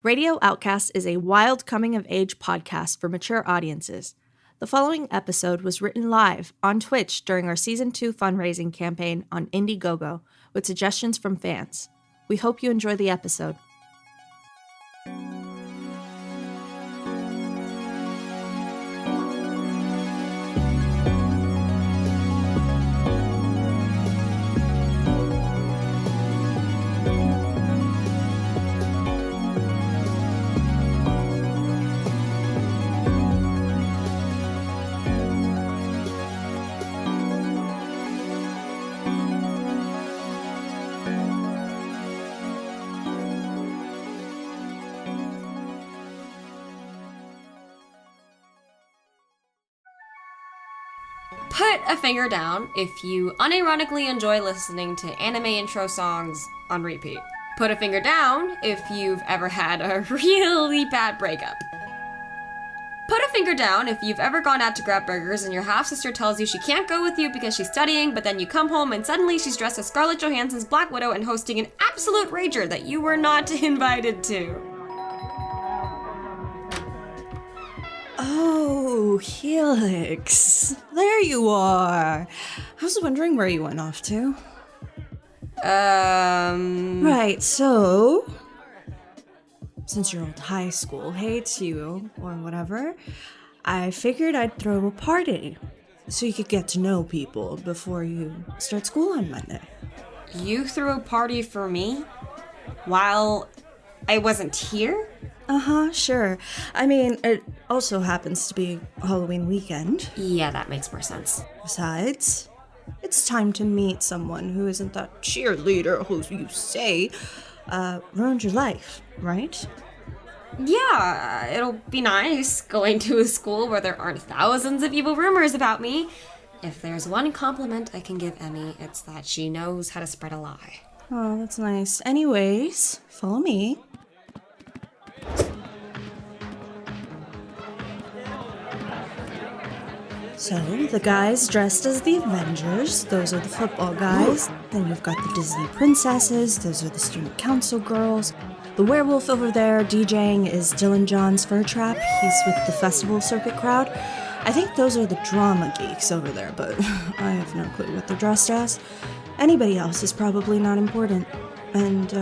Radio Outcast is a wild coming-of-age podcast for mature audiences. The following episode was written live on Twitch during our Season 2 fundraising campaign on Indiegogo with suggestions from fans. We hope you enjoy the episode. Put a finger down if you unironically enjoy listening to anime intro songs on repeat. Put a finger down if you've ever had a really bad breakup. Put a finger down if you've ever gone out to grab burgers and your half-sister tells you she can't go with you because she's studying, but then you come home and suddenly she's dressed as Scarlett Johansson's Black Widow and hosting an absolute rager that you were not invited to. Oh, Helix. There you are. I was wondering where you went off to. Right, so... since your old high school hates you, or whatever, I figured I'd throw a party so you could get to know people before you start school on Monday. You threw a party for me? While I wasn't here? Uh-huh, sure. I mean, it also happens to be Halloween weekend. Yeah, that makes more sense. Besides, it's time to meet someone who isn't that cheerleader who you say ruined your life, right? Yeah, it'll be nice going to a school where there aren't thousands of evil rumors about me. If there's one compliment I can give Emmy, it's that she knows how to spread a lie. Oh, that's nice. Anyways, follow me. So, the guys dressed as the Avengers, those are the football guys. Then you've got the Disney princesses, those are the student council girls. The werewolf over there DJing is Dylan John's Fur Trap, he's with the festival circuit crowd. I think those are the drama geeks over there, but I have no clue what they're dressed as. Anybody else is probably not important. And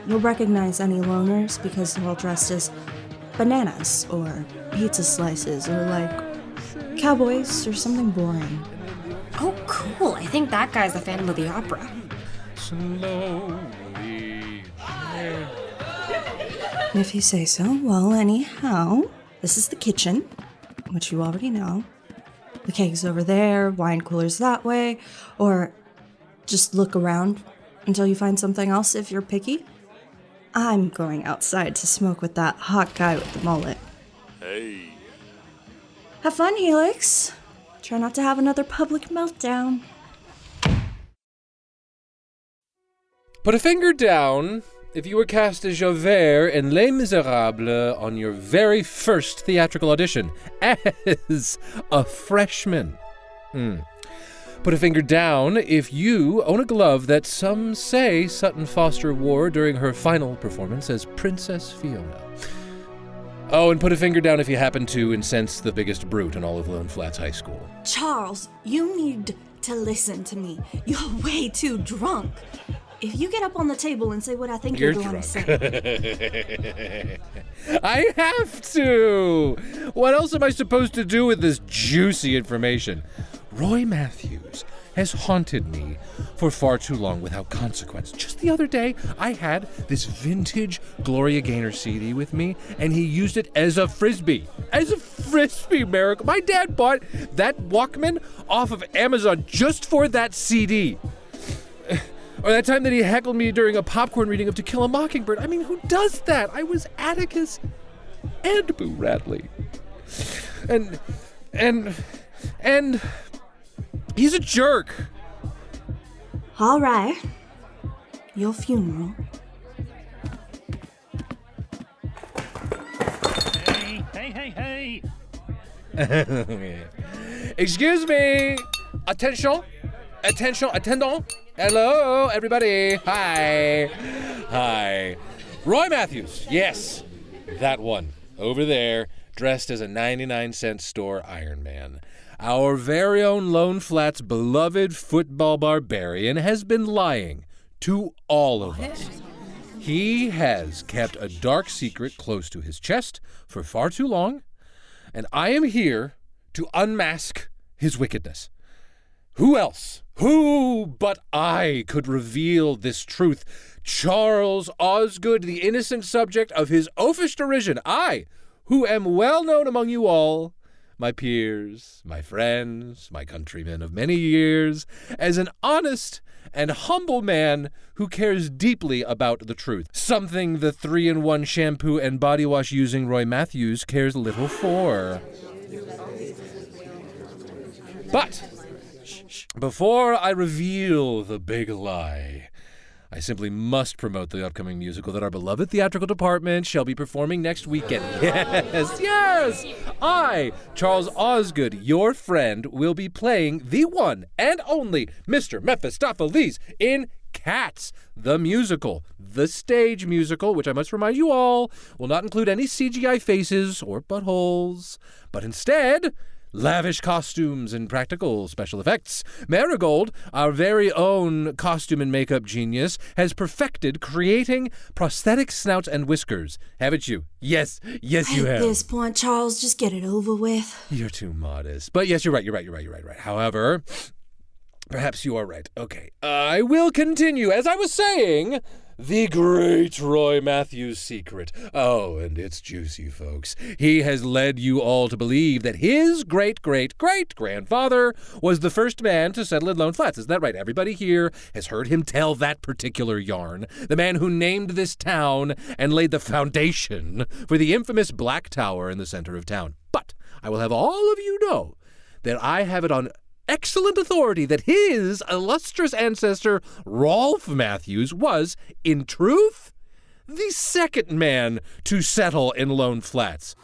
you'll recognize any loners because they're all dressed as bananas, or pizza slices, or like cowboys, or something boring. Oh, cool. I think that guy's a Phantom of the Opera. Slowly. If you say so. Well, anyhow, this is the kitchen, which you already know. The kegs over there, wine coolers that way, or just look around until you find something else if you're picky. I'm going outside to smoke with that hot guy with the mullet. Hey. Have fun, Helix. Try not to have another public meltdown. Put a finger down if you were cast as Javert in Les Miserables on your very first theatrical audition as a freshman. Put a finger down if you own a glove that some say Sutton Foster wore during her final performance as Princess Fiona. Oh, and put a finger down if you happen to incense the biggest brute in all of Lone Flats High School. Charles, you need to listen to me. You're way too drunk. If you get up on the table and say what I think you're going to say. I have to! What else am I supposed to do with this juicy information? Roy Matthews has haunted me for far too long without consequence. Just the other day, I had this vintage Gloria Gaynor CD with me, and he used it as a Frisbee. As a Frisbee, Merrick. My dad bought that Walkman off of Amazon just for that CD. Or that time that he heckled me during a popcorn reading of To Kill a Mockingbird. I mean, who does that? I was Atticus and Boo Radley. And he's a jerk. All right. Your funeral. Hey. Excuse me. Attention. Attendant. Hello, everybody. Hi. Roy Matthews. Yes. That one, over there, dressed as a 99-cent store Iron Man. Our very own Lone Flat's beloved football barbarian has been lying to all of us. He has kept a dark secret close to his chest for far too long, and I am here to unmask his wickedness. Who else? Who but I could reveal this truth? Charles Osgood, the innocent subject of his oafish derision. I, who am well known among you all, my peers, my friends, my countrymen of many years, as an honest and humble man who cares deeply about the truth. Something the 3-in-1 shampoo and body wash using Roy Matthews cares little for. But before I reveal the big lie, I simply must promote the upcoming musical that our beloved theatrical department shall be performing next weekend. Yes! I, Charles Osgood, your friend, will be playing the one and only Mr. Mephistopheles in Cats, the musical. The stage musical, which I must remind you all, will not include any CGI faces or buttholes, but instead lavish costumes and practical special effects. Marigold, our very own costume and makeup genius, has perfected creating prosthetic snouts and whiskers. Haven't you? Yes, you have. At this point, Charles, just get it over with. You're too modest. But yes, you're right. However, perhaps you are right. Okay, I will continue. As I was saying, the great Roy Matthews secret. Oh, and it's juicy, folks. He has led you all to believe that his great-great-great-grandfather was the first man to settle in Lone Flats. Isn't that right? Everybody here has heard him tell that particular yarn. The man who named this town and laid the foundation for the infamous Black Tower in the center of town. But I will have all of you know that I have it on excellent authority that his illustrious ancestor, Rolf Matthews, was, in truth, the second man to settle in Lone Flats.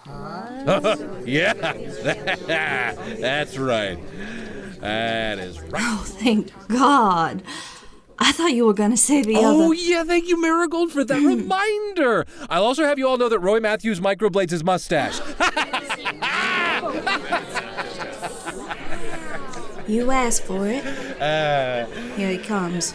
Yeah, that's right. That is right. Oh, thank God. I thought you were going to say the other. Oh, yeah, thank you, Marigold, for that reminder. I'll also have you all know that Roy Matthews microblades his mustache. You asked for it. Here he comes.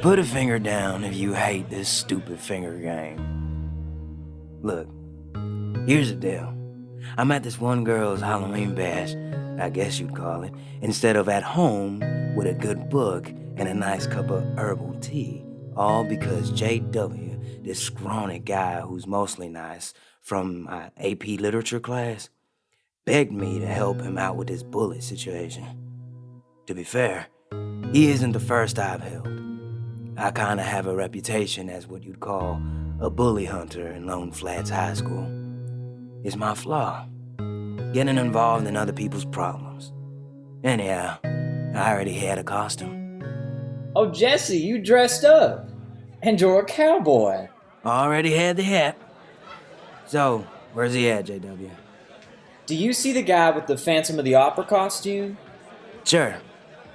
Put a finger down if you hate this stupid finger game. Look, here's the deal. I'm at this one girl's Halloween bash, I guess you'd call it, instead of at home with a good book and a nice cup of herbal tea. All because J.W., this scrawny guy who's mostly nice from my AP literature class, begged me to help him out with this bullet situation. To be fair, he isn't the first I've helped. I kinda have a reputation as what you'd call a bully hunter in Lone Flats High School. It's my flaw, getting involved in other people's problems. Anyhow, I already had a costume. Oh, Jesse, you dressed up. And you're a cowboy. Already had the hat. So, where's he at, JW? Do you see the guy with the Phantom of the Opera costume? Sure.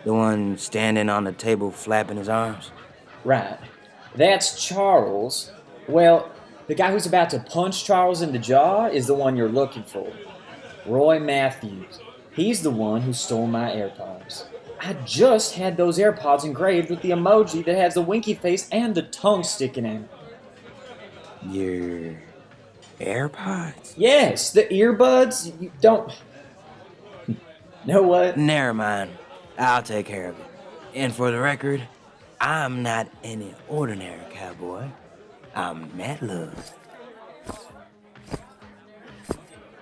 The one standing on the table flapping his arms? Right. That's Charles. Well, the guy who's about to punch Charles in the jaw is the one you're looking for. Roy Matthews. He's the one who stole my AirPods. I just had those AirPods engraved with the emoji that has the winky face and the tongue sticking out. Your AirPods? Yes, the earbuds. You don't... Know what? Never mind. I'll take care of it. And for the record, I'm not any ordinary cowboy. I'm Matt Love.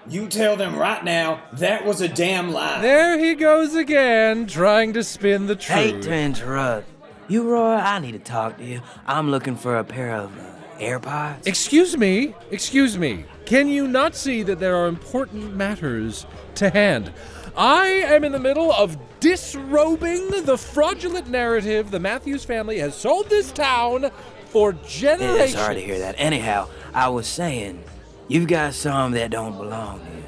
You tell them right now, that was a damn lie. There he goes again, trying to spin the truth. Hate to interrupt. You, Roy, I need to talk to you. I'm looking for a pair of AirPods. Excuse me. Can you not see that there are important matters to hand? I am in the middle of disrobing the fraudulent narrative the Matthews family has sold this town for generations. Yeah, sorry to hear that. Anyhow, I was saying, you've got some that don't belong here.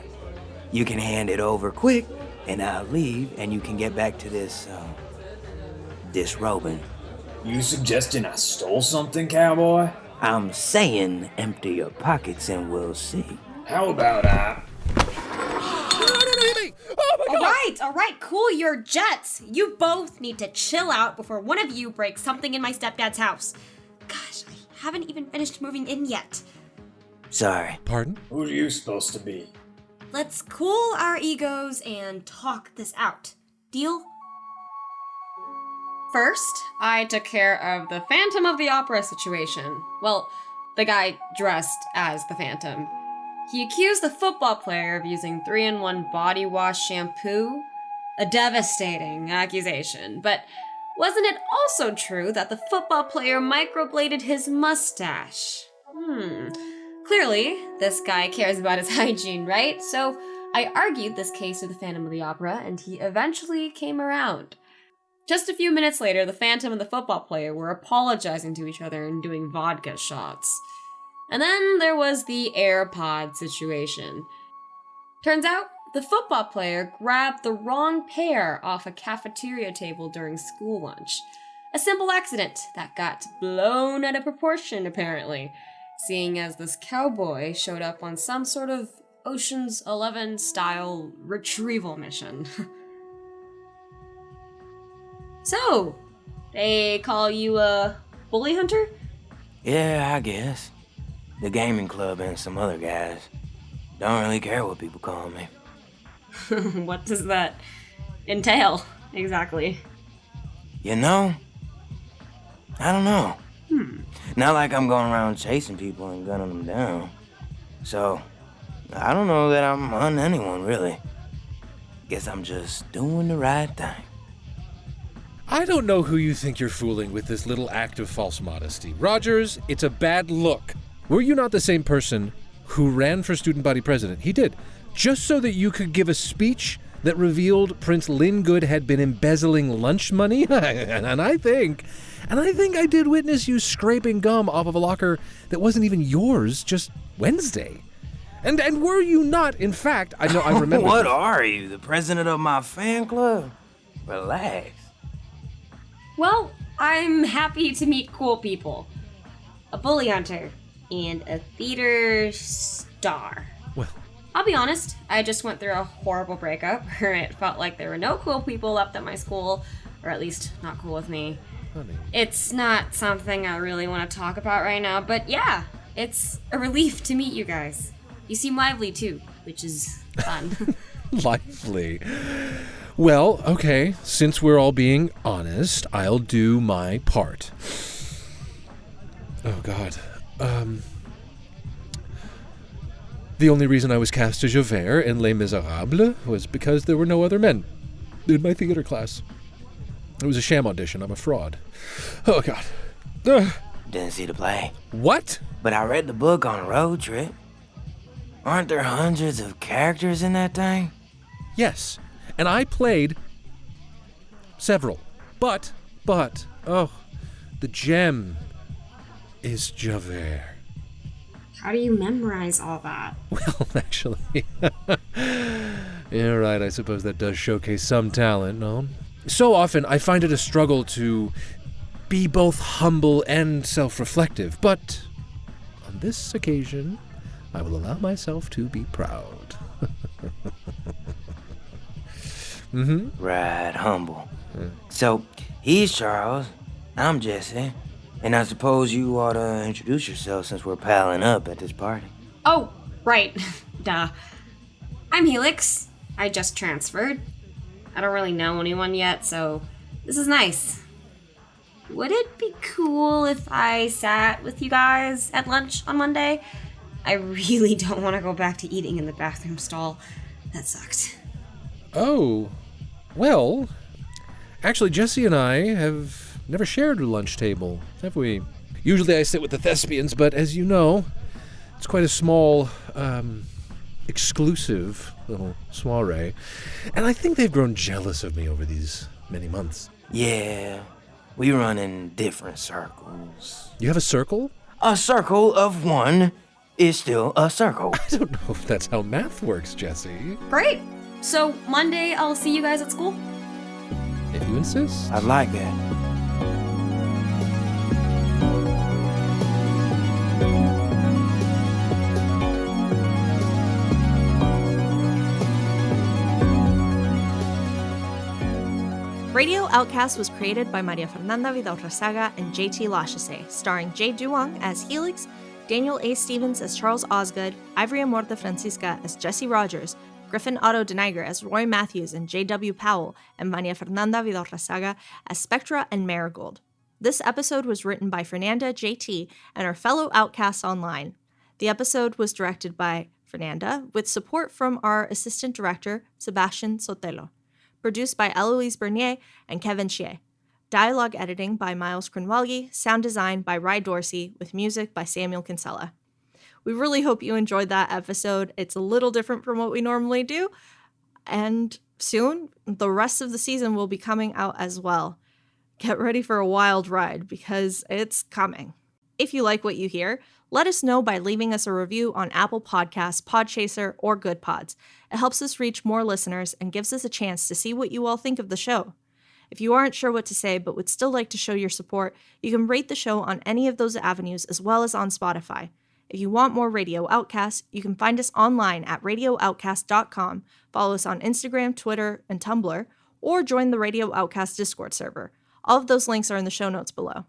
You can hand it over quick, and I'll leave, and you can get back to this disrobing. You suggesting I stole something, cowboy? I'm saying empty your pockets and we'll see. How about I... All right, cool your jets. You both need to chill out before one of you breaks something in my stepdad's house. Gosh, I haven't even finished moving in yet. Sorry. Pardon? Who are you supposed to be? Let's cool our egos and talk this out. Deal? First, I took care of the Phantom of the Opera situation. Well, the guy dressed as the Phantom. He accused the football player of using 3-in-1 body wash shampoo. A devastating accusation. But wasn't it also true that the football player microbladed his mustache? Clearly, this guy cares about his hygiene, right? So I argued this case with the Phantom of the Opera, and he eventually came around. Just a few minutes later, the Phantom and the football player were apologizing to each other and doing vodka shots. And then there was the AirPod situation. Turns out, the football player grabbed the wrong pair off a cafeteria table during school lunch. A simple accident that got blown out of proportion, apparently, seeing as this cowboy showed up on some sort of Ocean's 11-style retrieval mission. So, they call you a bully hunter? Yeah, I guess. The gaming club and some other guys don't really care what people call me. What does that entail, exactly? You know? I don't know. Not like I'm going around chasing people and gunning them down. So, I don't know that I'm on anyone, really. Guess I'm just doing the right thing. I don't know who you think you're fooling with this little act of false modesty. Rogers, it's a bad look. Were you not the same person who ran for student body president? He did. Just so that you could give a speech that revealed Prince Lingood had been embezzling lunch money? and I think I did witness you scraping gum off of a locker that wasn't even yours just Wednesday. And were you not, in fact, I remember. What are you, the president of my fan club? Relax. Well, I'm happy to meet cool people. A bully hunter and a theater star. Well, I'll be honest, I just went through a horrible breakup where it felt like there were no cool people left at my school, or at least not cool with me. honey. It's not something I really want to talk about right now, but yeah, it's a relief to meet you guys. You seem lively too, which is fun. Lively. Well, okay, since we're all being honest, I'll do my part. Oh, God. The only reason I was cast as Javert in Les Miserables was because there were no other men in my theater class. It was a sham audition. I'm a fraud. Oh, God. Ugh. Didn't see the play. What? But I read the book on a road trip. Aren't there hundreds of characters in that thing? Yes. And I played several. But, oh, the gem is Javert. How do you memorize all that? Well, actually, you're right. I suppose that does showcase some talent, no? So often, I find it a struggle to be both humble and self-reflective. But on this occasion, I will allow myself to be proud. Mm-hmm. Right, humble. So, he's Charles, I'm Jesse, and I suppose you ought to introduce yourself since we're palling up at this party. Oh, right. Duh. I'm Helix. I just transferred. I don't really know anyone yet, so this is nice. Would it be cool if I sat with you guys at lunch on Monday? I really don't want to go back to eating in the bathroom stall. That sucked. Oh, well, actually, Jesse and I have never shared a lunch table, have we? Usually I sit with the thespians, but as you know, it's quite a small, exclusive little soiree. And I think they've grown jealous of me over these many months. Yeah, we run in different circles. You have a circle? A circle of one is still a circle. I don't know if that's how math works, Jesse. Great. So Monday, I'll see you guys at school? If you insist. I'd like that. Radio Outcast was created by Maria Fernanda Vidaurrazaga and JT Lachase, starring Jay Duong as Helix, Daniel A. Stevens as Charles Osgood, Ivory Amorte Francisca as Jesse Rogers, Griffin Otto Deniger as Roy Matthews and J.W. Powell, and Maria Fernanda Vidaurrazaga as Spectra and Marigold. This episode was written by Fernanda, JT, and our fellow Outcasts online. The episode was directed by Fernanda, with support from our assistant director, Sebastian Sotelo. Produced by Eloise Bernier and Kevin Xie. Dialogue editing by Miles Crenwelge, sound design by Ry Dorsey, with music by Samuel Kinsella. We really hope you enjoyed that episode. It's a little different from what we normally do, and soon the rest of the season will be coming out as well. Get ready for a wild ride, because it's coming. If you like what you hear, let us know by leaving us a review on Apple Podcasts, Podchaser, or Good Pods. It helps us reach more listeners and gives us a chance to see what you all think of the show. If you aren't sure what to say but would still like to show your support, you can rate the show on any of those avenues as well as on Spotify. If you want more Radio Outcast, you can find us online at radiooutcast.com, follow us on Instagram, Twitter, and Tumblr, or join the Radio Outcast Discord server. All of those links are in the show notes below.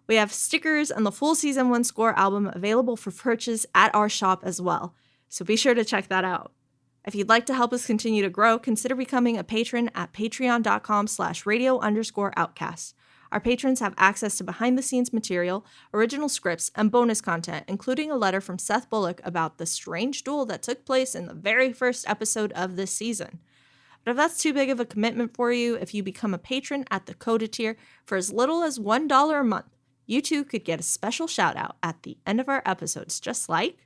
We have stickers and the full Season 1 score album available for purchase at our shop as well, so be sure to check that out. If you'd like to help us continue to grow, consider becoming a patron at patreon.com/radio_outcast. Our patrons have access to behind-the-scenes material, original scripts, and bonus content, including a letter from Seth Bullock about the strange duel that took place in the very first episode of this season. But if that's too big of a commitment for you, if you become a patron at the Coda tier for as little as $1 a month, you too could get a special shout-out at the end of our episodes, just like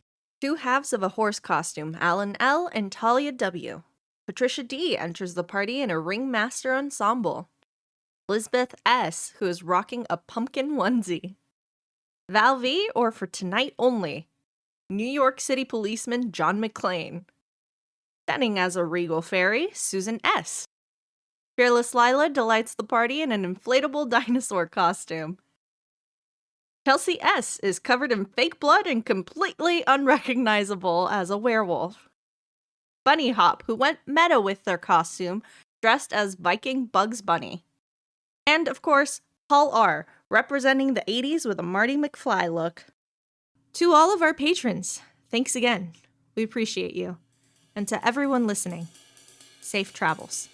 two halves of a horse costume, Alan L. and Talia W. Patricia D. enters the party in a ringmaster ensemble. Elizabeth S., who is rocking a pumpkin onesie. Val V., or for tonight only, New York City policeman John McClane. Standing as a regal fairy, Susan S. Fearless Lila delights the party in an inflatable dinosaur costume. Chelsea S. is covered in fake blood and completely unrecognizable as a werewolf. Bunny Hop, who went meta with their costume, dressed as Viking Bugs Bunny. And, of course, Paul R., representing the 80s with a Marty McFly look. To all of our patrons, thanks again. We appreciate you. And to everyone listening, safe travels.